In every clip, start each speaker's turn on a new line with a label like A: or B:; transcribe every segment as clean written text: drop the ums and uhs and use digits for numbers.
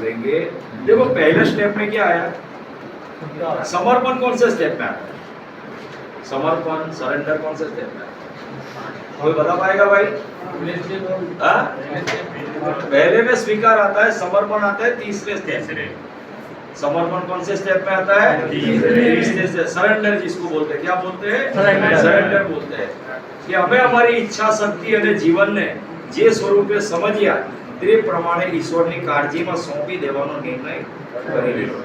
A: लेंगे। देखो पहले स्टेप में क्या आया, समर्पण कौन से स्टेप में आता है, समर्पण सरेंडर कौन से स्टेप में आता है, कोई बता पाएगा भाई? हाँ? पहले में स्वीकार आता है, समर्पण आता है तीसरे स्टेप से। समर्पण कौन से स्टेप में आता है? तीसरे से। सरेंडर जिसको बोलते हैं, क्या बोलते हैं? सरेंडर बोलते हैं कि हमें हमारी ઈચ્છા શક્તિ અને જીવનને જે સ્વરૂપે સમજ્યા તે પ્રમાણે ઈશ્વરની કાળજીમાં સોંપી દેવાનો નિર્ણય કરી લીધો।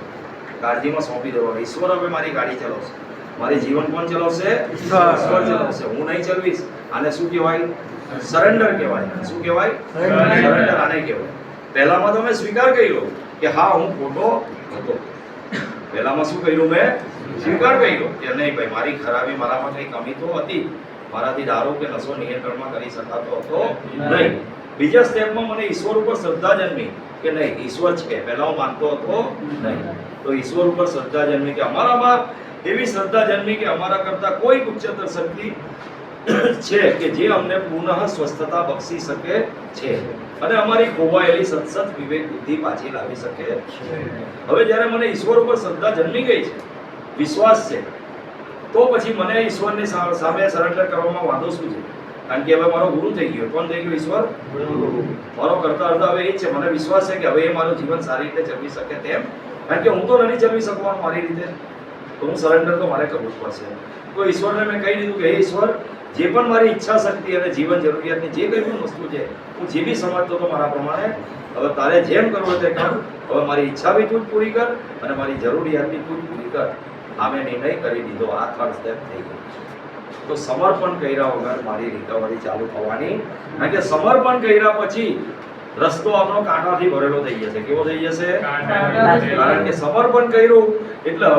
A: કાળજીમાં સોંપી દેવાનો। ઈશ્વર હવે મારી ગાડી ચલાવશે, મારી જીવન કોણ ચલાવશે? ઈશ્વર ચલાવશે, હું નહીં ચલાવીશ। આને શું કહેવાય? સરેન્ડર કહેવાય। શું કહેવાય? સરેન્ડર આને કહેવાય। પહેલામાં તો મેં સ્વીકાર કર્યો કે હા હું ખોટો હતો। પહેલામાં શું કર્યું? મેં સ્વીકાર કર્યો કે નહીં ભાઈ મારી ખરાબી, મારામાં કઈ કમી તો હતી, મારાથી દારૂ કે નશો નિયંત્રણમાં કરી શકાતો હતો નહીં। બીજા સ્ટેપમાં મને ઈશ્વર ઉપર શ્રદ્ધા જન્મી કે નહીં ઈશ્વર છે, પહેલા હું માનતો હતો નહીં, તો ઈશ્વર ઉપર શ્રદ્ધા જન્મી કે અમારામાં એવી શ્રદ્ધા જન્મી કે અમારા કરતા કોઈ ઉચ્ચતર શક્તિ છે કે જે અમને પુનઃ સ્વસ્થતા બક્ષી શકે છે અને અમારી ખોવાયેલી સત્સત વિવેક બુદ્ધિ પાછી લાવી શકે છે। હવે જ્યારે મને ઈશ્વર ઉપર શ્રદ્ધા જન્મી ગઈ છે, વિશ્વાસ છે, તો પછી મને ઈશ્વરની સામે સરેન્ડર કરવામાં વાંધો શું છે? કારણ કે હવે મારો ગુરુ થઈ ગયો। કોણ થઈ ગયો? ઈશ્વર મારો કરતા અર્થ હવે એ છે, મને વિશ્વાસ છે કે હવે એ મારું જીવન સારી રીતે ચલાવી શકે તેમ, કારણ કે હું તો નથી ચલાવી શકવાનો મારી રીતે, તો હું સરેન્ડર તો મારે કરવું જ પડશે। તો ઈશ્વરને મેં કહી દીધું કે હે ઈશ્વર, જે પણ મારી ઈચ્છા શક્તિ અને જીવન જરૂરિયાતની જે કંઈ પણ વસ્તુ છે, હું જે બી સમજતો હતો મારા પ્રમાણે, હવે તારે જેમ કરવું હોય તે કર। હવે મારી ઈચ્છા બી તું જ પૂરી કર અને મારી જરૂરિયાત બી તું જ પૂરી કર। આ મેં નિર્ણય કરી દીધો। આ થર્ડ સ્ટેપ થઈ ગયું। તો સમર્પણ કર્યા વગર મારી રિકવરી ચાલુ થવાની, કારણ કે સમર્પણ કર્યા પછી રસ્તો આપણો કાંટાથી ભરેલો થઈ જશે। કેવો થઈ જશે? કારણ કે સમર્પણ કર્યું એટલે